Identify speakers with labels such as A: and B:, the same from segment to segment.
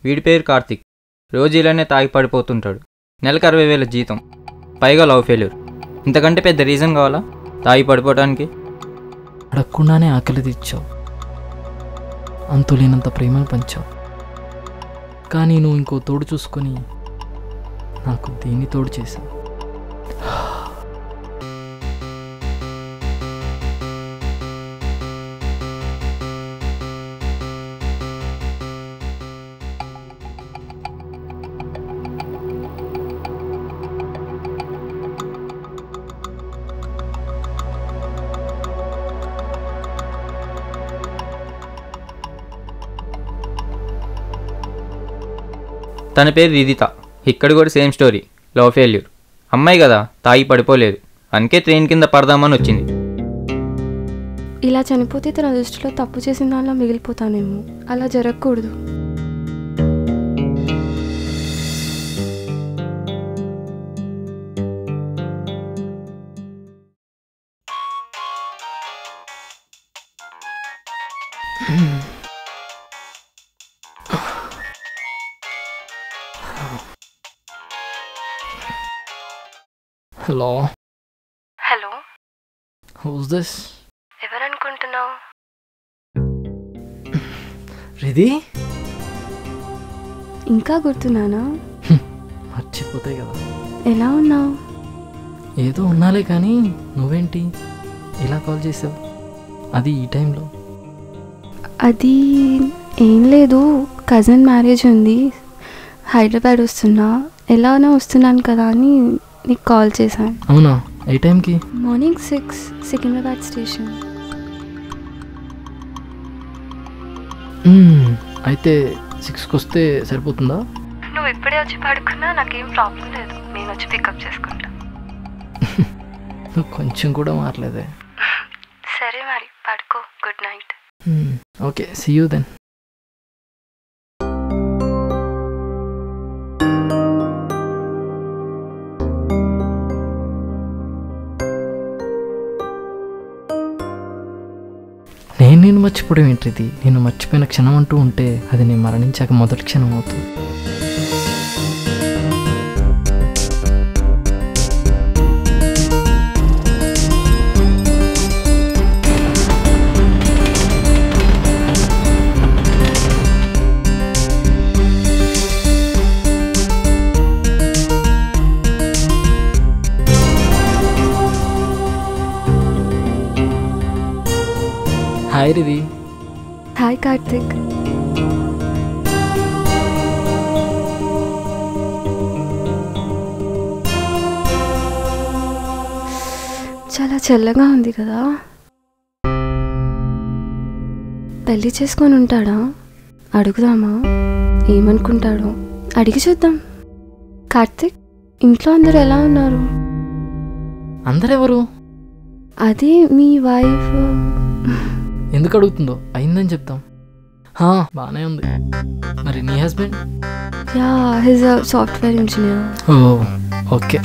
A: వీడి పేరు కార్తిక్. రోజు ఇలానే తాగి పడిపోతుంటాడు. నెలకు 60,000 జీతం, పైగా లవ్ ఫెయిల్యూర్. ఇంతకంటే పెద్ద రీజన్ కావాలా తాగి పడిపోవడానికి?
B: అడగకుండానే ఆకలి తీర్చావు, అంతులేనంత ప్రేమను పంచావు. కానీ నువ్వు ఇంకో తోడు చూసుకొని నాకు దీన్ని తోడు చేశావు.
A: తన పేరు రిదిత. ఇక్కడ కూడా సేమ్ స్టోరీ, లవ్ ఫెయిల్యూర్. అమ్మాయి కదా, తాగి పడిపోలేదు, అందుకే ట్రైన్ కింద పడదామని వచ్చింది.
C: ఇలా చనిపోతే తన దృష్టిలో తప్పు చేసిన దానిలో మిగిలిపోతానేమో. అలా జరగకూడదు.
B: Hello
C: hello,
B: who's this?
C: ఎవరనుకుంటున్నావు?
B: రిది?
C: ఇంకా గుర్తున్నానా?
B: మర్చిపోతాయి కదా.
C: ఎలా ఉన్నావు?
B: ఏదో ఉన్నాలే, కానీ నువ్వేంటి ఇలా కాల్ చేసావు, అది ఈ టైంలో?
C: అది ఏం లేదు, కజిన్ మ్యారేజ్ ఉంది, హైదరాబాద్ వస్తున్నా. ఎలానో వస్తున్నాను కదా అని నీకు కాల్ చేశాను.
B: అవునా? ఏ టైంకి?
C: Morning 6, Secunderabad station.
B: అయితే 6కి వస్తే సరిపోతుందా?
C: నువ్వు ఇప్పుడే వచ్చి పడుకున్నా నాకేం ప్రాబ్లం లేదు, నేను వచ్చి పికప్ చేసుకుంటా.
B: నువ్వు కొంచెం కూడా మారలేదే.
C: సరే మరి పడుకో, good night.
B: Okay, see you then. నేను మర్చిపోవడం ఏంటిది? నేను మర్చిపోయిన క్షణం అంటూ ఉంటే అది నేను మరణించాక మొదటి క్షణం అవుతుంది. హాయ్ రిది.
C: హాయ్ కార్తిక్. చాలా చల్లగా ఉంది కదా. పెళ్ళి చేసుకొని ఉంటాడా? అడుగుదామా, ఏమనుకుంటాడో? అడిగి చూద్దాం. కార్తిక్, ఇంట్లో అందరూ ఎలా ఉన్నారు?
B: అందరెవరు?
C: అది మీ వైఫ్.
B: ఎందుకు అడుగుతుందో? అయిందని చెప్తాం. బాగానే ఉంది. మరి నీ హస్బెండ్?
C: యా, హిస్ అ సాఫ్ట్వేర్ ఇంజనీర్.
B: ఓ ఓకే.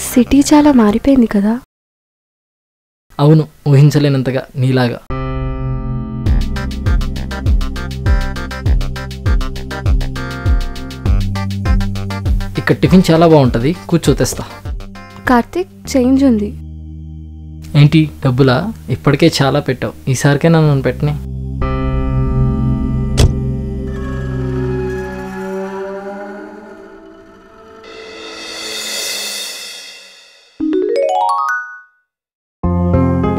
C: సిటీ చాలా మారిపోయింది కదా.
B: అవును, ఊహించలేనంతగా నీలాగా. ఇక్కడ టిఫిన్ చాలా బాగుంటుంది, కూర్చో తెస్తా.
C: కార్తిక్, చేంజ్ ఉంది.
B: ఏంటి డబ్బులా? ఇప్పటికే చాలా పెట్టావు, ఈసారికే నన్ను పెట్టని.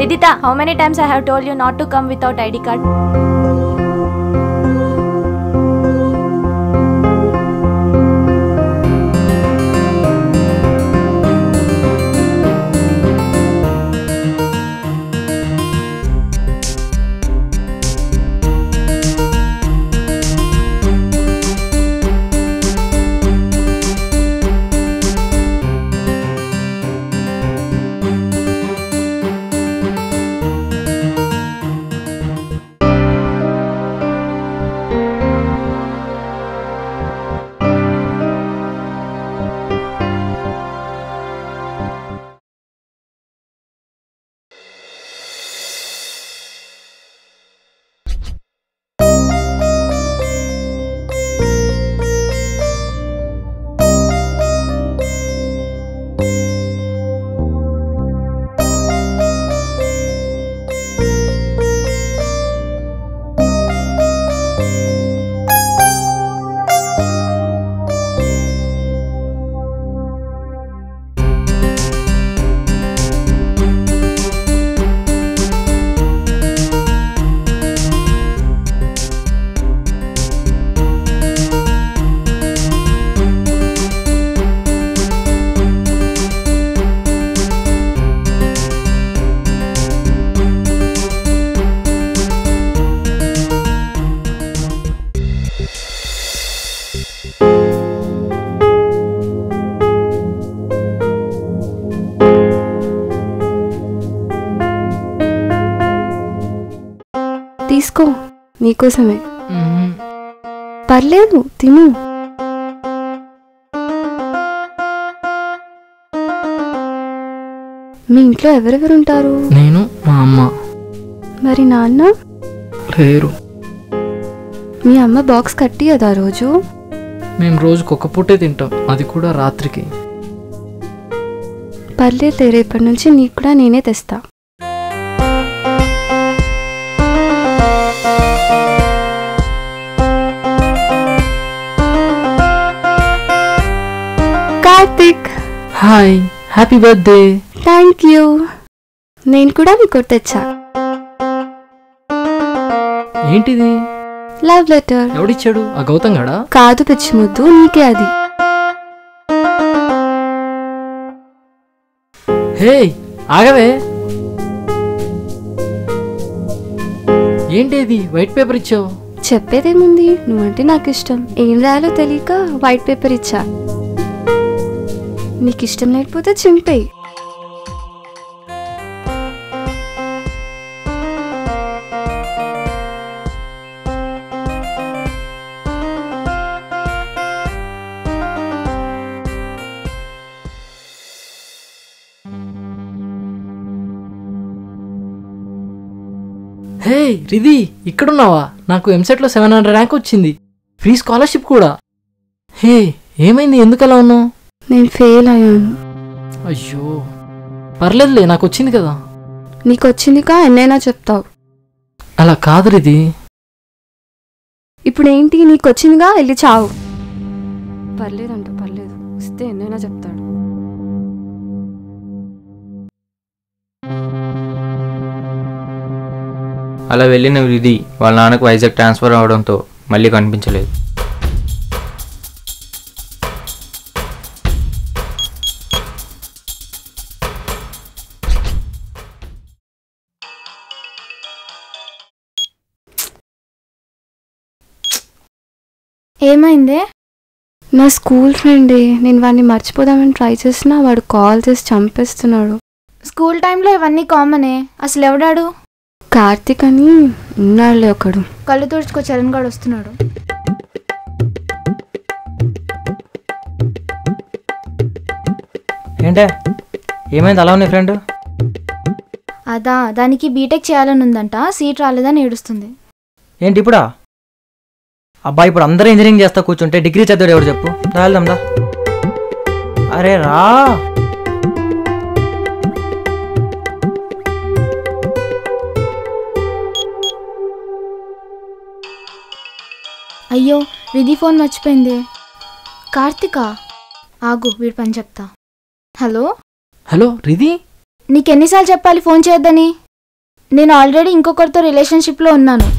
D: Ridita, how many times I have told you not to come without ID card?
C: తీసుకో, నీకోసమే.
B: మ్మ్.
C: పర్లేదు, తిను. మీ ఇంట్లో ఎవరెవరు ఉంటారు?
B: నేను, మా అమ్మ.
C: మరి నాన్న?
B: లేరు.
C: మీ అమ్మ బాక్స్ కట్టియదా రోజు?
B: మేము రోజుకి ఒక పూటే తింటాం, అది కూడా రాత్రికి.
C: పర్లేదు, రేపటి నుంచి నీకు కూడా నేనే తెస్తా. Karthik,
B: hi, happy birthday.
C: Thank you. నేను కూడా నీకు తెచ్చా.
B: ఏంటిది?
C: Love letter.
B: ఎవడిచ్చాడు? ఆ గౌతమ్ గాడా?
C: కాదు పిచ్చి ముద్దు, నీకే అది.
B: హే ఆగవే. ఏంటిది? వైట్ పేపర్ ఇచ్చావు.
C: చెప్పేదేముంది, నువ్వంటే నాకు ఇష్టం. ఏం రాయాలో తెలియక వైట్ పేపర్ ఇచ్చా. నీకు ఇష్టం లేకపోతే చింపేయి.
B: హే రిధి, ఇక్కడున్నావా? నాకు ఎంసెట్లో 700 ర్యాంక్ వచ్చింది, ఫ్రీ స్కాలర్షిప్ కూడా. హే ఏమైంది, ఎందుకు అలా ఉన్నావు?
C: నేను ఫెయిల్ అయ్యాను.
B: అయ్యో పర్లేదులే, నాకు వచ్చింది కదా.
C: నీకు వచ్చిందిగా, ఎన్నైనా చెప్తావు.
B: అలా కాదు రిధి.
C: ఇప్పుడు ఏంటి, నీకు వచ్చిందిగా, వెళ్ళి చావు. పర్లేదంట, పర్లేదు, వస్తే ఎన్నైనా చెప్తాడు.
A: అలా వెళ్ళిన విధి వాళ్ళ నాన్నకు వైజాగ్ ట్రాన్స్ఫర్ అవడంతో మళ్ళీ కనిపించలేదు.
D: ఏమైందే?
C: నా స్కూల్ ఫ్రెండే. నేను వాడిని మర్చిపోదామని ట్రై చేసినా వాడు కాల్ చేసి చంపేస్తున్నాడు.
D: స్కూల్ టైంలో ఇవన్నీ కామనే. అసలు ఎవడాడు?
C: కార్తిక్ అని ఉన్నాడులే ఒకడు.
D: కళ్ళు తుడుచుకో, చరణ్ గాడు వస్తున్నాడు.
A: ఏంటే ఏమైంది అలా ఉన్నాయి ఫ్రెండ్?
D: అదా, దానికి బీటెక్ చేయాలని ఉందంట, సీట్ రాలేదని ఏడుస్తుంది.
A: ఏంటి ఇప్పుడా? అబ్బాయి ఇప్పుడు అందరూ ఇంజనీరింగ్ చేస్తా కూర్చుంటే డిగ్రీ చదివాడు ఎవరు చెప్పు? రాయల్దాందా? అరే రా.
D: అయ్యో, విధి ఫోన్ మర్చిపోయింది. కార్తికా, ఆగు వీడి పని చెప్తా. హలో
B: హలో రిధి,
D: నీకెన్నిసార్లు చెప్పాలి ఫోన్ చేయొద్దని? నేను ఆల్రెడీ ఇంకొకరితో రిలేషన్షిప్లో ఉన్నాను.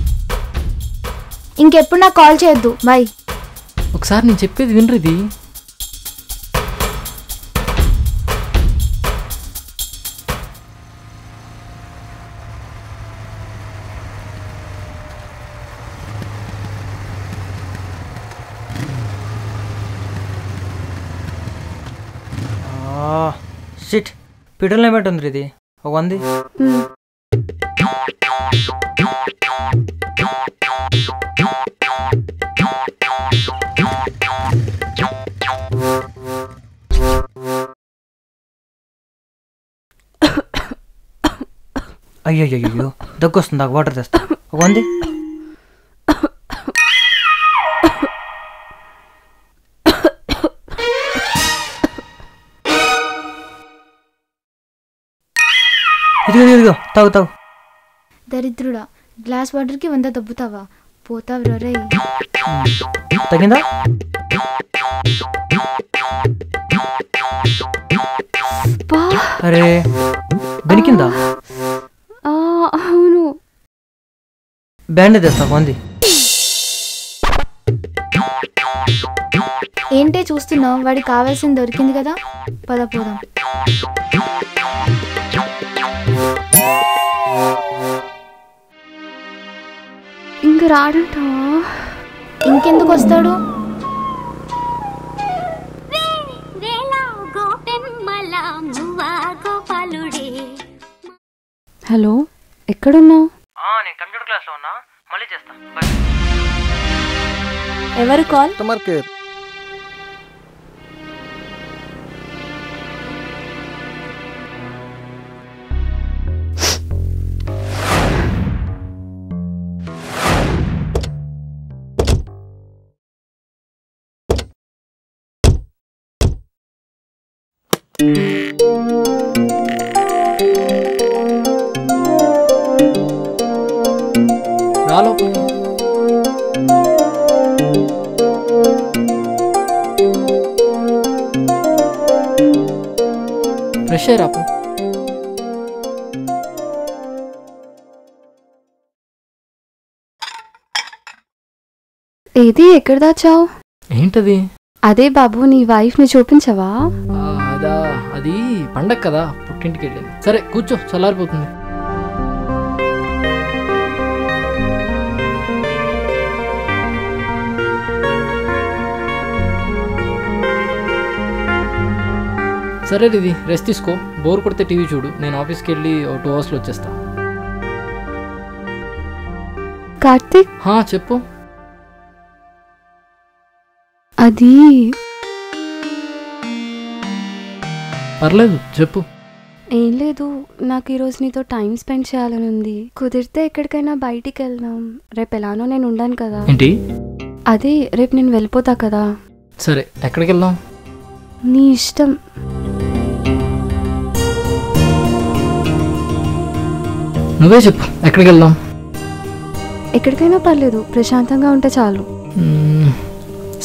D: ఇంకెప్పుడు నాకు కాల్ చేయొద్దు, బాయ్.
B: ఒకసారి నేను చెప్పేది విను రిధి.
A: షిట్, పీటర్లో ఏమిటి ఇది? ఒక 100. అయ్యో దగ్గు వస్తుంది, నాకు వాటర్ తెస్తా. ఒక 100. ఇదిగో తాగు తాగు.
D: దరిద్రుడా, గ్లాస్ వాటర్కి 100 దబ్బుతావా? పోతావు రే.
A: తగిందా? అరే బెనికిందా?
C: అవును.
A: బ్యాండేజ్ తెస్తా, 100.
D: ఏంటే చూస్తున్నావు? వాడికి కావాల్సింది దొరికింది కదా, పద పోదాం.
C: ఇంక రాడంటావా?
D: ఇంకెందుకు వస్తాడు?
C: హలో, ఎక్కడున్నావు?
A: నేను కంప్యూటర్ క్లాస్లో ఉన్నా, మళ్ళీ చేస్తా. బాయ్.
E: ఎవరు కాల్?
F: Customer care.
B: రాలో ఫ్రెష్ అయ్యి రాపు.
C: ఏది ఎక్కడ దాచావు?
B: ఏంటది?
C: అదే బాబు, నీ వైఫ్ని చూపించవా?
B: అదా, అది పండగ కదా, పుట్టింటికి వెళ్ళింది. సరే కూర్చో, చల్లారిపోతుంది. సరే ఇది రెస్ట్ తీసుకో, బోర్ కొడితే టీవీ చూడు, నేను ఆఫీస్కి వెళ్ళి 2 అవర్స్లో వచ్చేస్తా.
C: కార్తీక్,
B: చెప్పు.
C: అది
B: పర్లేదు చెప్పు.
C: ఏం లేదు, నాకు ఈరోజు నీతో టైం స్పెండ్ చేయాలని ఉంది. కుదిరితే ఎక్కడికైనా బయటికి వెళ్దాం. రేపు ఎలానో నేను ఉండాను కదా.
B: ఏంటి?
C: అదే రేపు నేను వెళ్ళిపోతా కదా.
B: సరే ఎక్కడికి వెళ్దాం?
C: నీ ఇష్టం.
B: నువ్వే చెప్పు, ఎక్కడికి వెళ్దాం?
C: ఎక్కడికైనా పర్లేదు, ప్రశాంతంగా ఉంటే చాలు.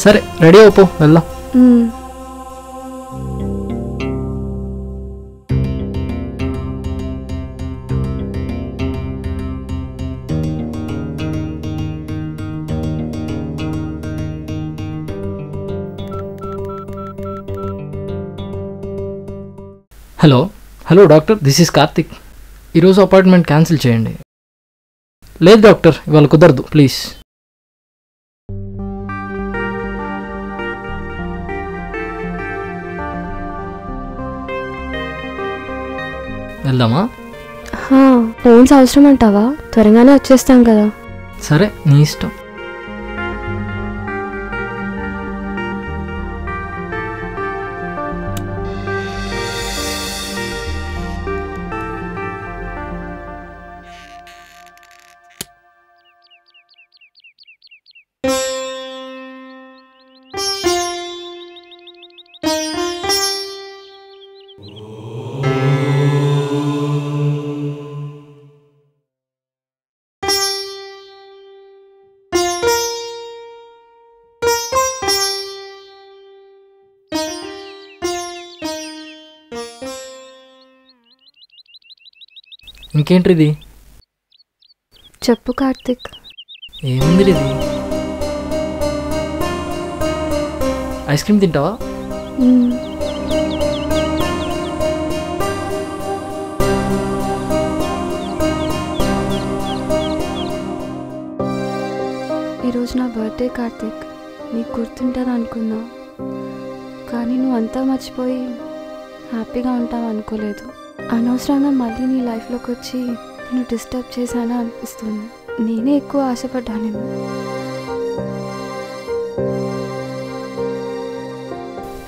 B: సరే రెడీ అయిపో, వెళ్దాం. Hello doctor, this is Karthik. ఈరోజు అపాయింట్మెంట్ క్యాన్సిల్ చేయండి. లేదు డాక్టర్, ఇవాళ కుదరదు, ప్లీజ్. వెళ్దామా?
C: ఫోన్స్ అవసరం అంటావా? త్వరగానే వచ్చేస్తాం కదా.
B: సరే నీ ఇష్టం. ఇంకేంటిది?
C: చెప్పు కార్తిక్.
B: ఏముంది ఇది? ఐస్ క్రీమ్ తింటావా?
C: ఈరోజు నా బర్త్డే కార్తిక్. నీకు గుర్తుంటుంది అనుకున్నా, కానీ నువ్వు అంతా మర్చిపోయి హ్యాపీగా ఉంటావు అనుకోలేదు. అనవసరంగా మళ్ళీ నీ లైఫ్లోకి వచ్చి నేను డిస్టర్బ్ చేశానా అనిపిస్తుంది. నేనే ఎక్కువ ఆశపడ్డానేమో.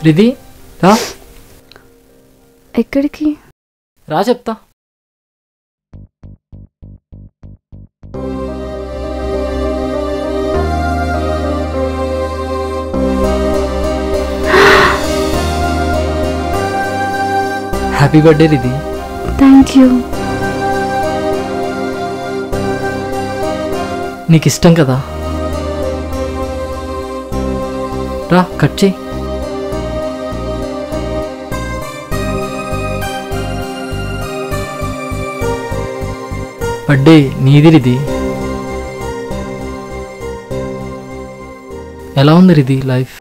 B: రిధి రా.
C: ఎక్కడికి
B: రా చెప్తా. Happy birthday Ridhi.
C: Thank you.
B: నీకు ఇష్టం కదా. రా కట్ చేయి. బర్త్డే నీది రిధి. ఎలా ఉంది రిధి లైఫ్?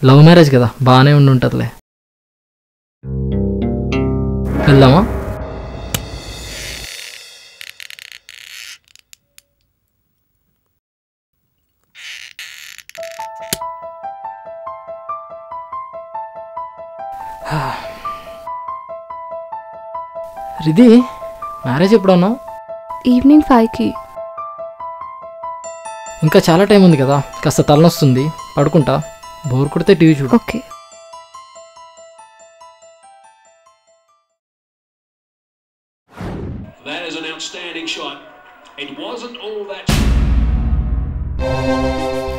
B: లవ్ మ్యారేజ్ కదా, బాగానే ఉంటుందిలే. వెళ్దామా? రిధి మ్యారేజ్ ఎప్పుడు అన్నావు?
C: ఈవినింగ్ 5కి.
B: ఇంకా చాలా టైం ఉంది కదా, కాస్త తలనొస్తుంది, పడుకుంటా. బోర్ కొడితే టీవీ చూడు.
C: Okay.
E: That is an outstanding shot. It wasn't all that.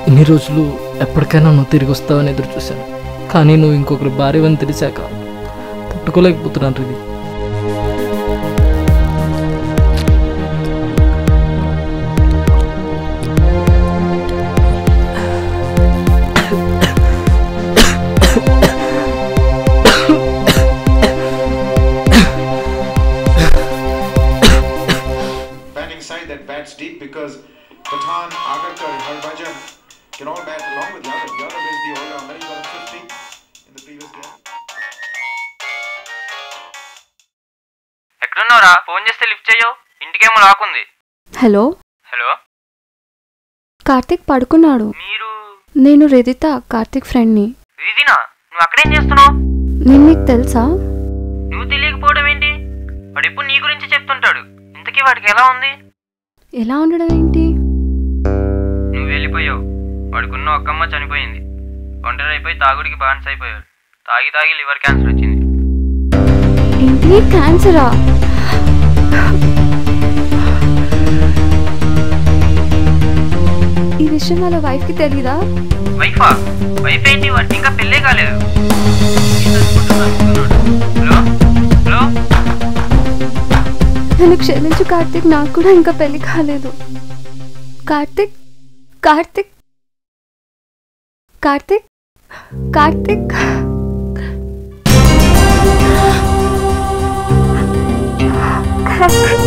B: ఇన్ని రోజులు ఎప్పటికైనా నువ్వు తిరిగి వస్తావని ఎదురు చూశాను, కానీ నువ్వు ఇంకొకరు భార్యవని తెలిసాక తట్టుకోలేకపోతున్నాను ఇది.
F: That bats deep because Pathan, Agarkar, Harbhajan can all bat along with Yadav. Yadav is the all-rounder. He got a 50 in the previous game.
A: ఎక్కడున్నారా? ఫోన్ చేస్తే లిఫ్ట్ చేయవు, ఇంటికేమో లాకుంది.
C: హలో.
A: హలో,
C: కార్తిక్ పడుకున్నాడు.
A: మీరు?
C: నేను రిదిత, కార్తిక్ ఫ్రెండ్ని.
A: రిదినా, నువ్వు అక్కడేం చేస్తున్నావు?
C: నేను నీకు తెలుసా?
A: నువ్వు తెలియకపోవడం ఏంటి? వాడు ఎప్పుడు నీ గురించి చెప్తుంటాడు. ఇంతకీ వాడికి ఎలా ఉంది?
C: ఎలా ఉండడం ఏంటి?
A: నువ్వు వెళ్ళిపోయావు, వాడుకున్న ఒక్కమ్మ చనిపోయింది. ఒంటరి అయిపోయి తాగుడికి బాన్స్ అయిపోయాడు. తాగి తాగి లివర్ క్యాన్సర్ వచ్చింది.
C: ఏంటి, క్యాన్సరా? ఈ విషయం వాళ్ళ వైఫ్కి తెలీదా?
A: వైఫా? వైఫ్ ఏంటి? వాడికి ఇంకా పెళ్ళే కాలేదు. హలో హలో,
C: నన్ను క్షమించు కార్తిక్, నాకు కూడా ఇంకా పెళ్లి కాలేదు. Karthik Karthik Karthik Karthik Karthik.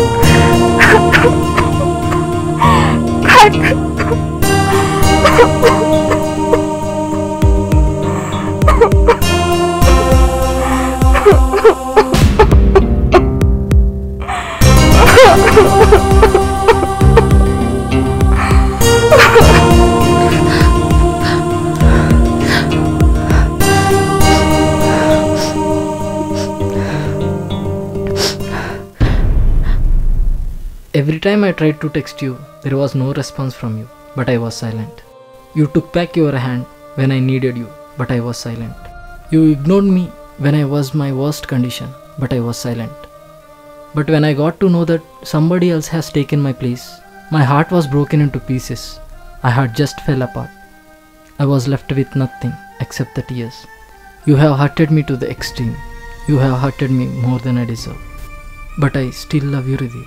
B: Every time I tried to text you, there was no response from you, but I was silent. You took back your hand when I needed you, but I was silent. You ignored me when I was my worst condition, but I was silent. But when I got to know that somebody else has taken my place, my heart was broken into pieces. I had just fell apart. I was left with nothing except the tears. You have hurted me to the extreme. You have hurted me more than I deserve. But I still love you, Riddhi.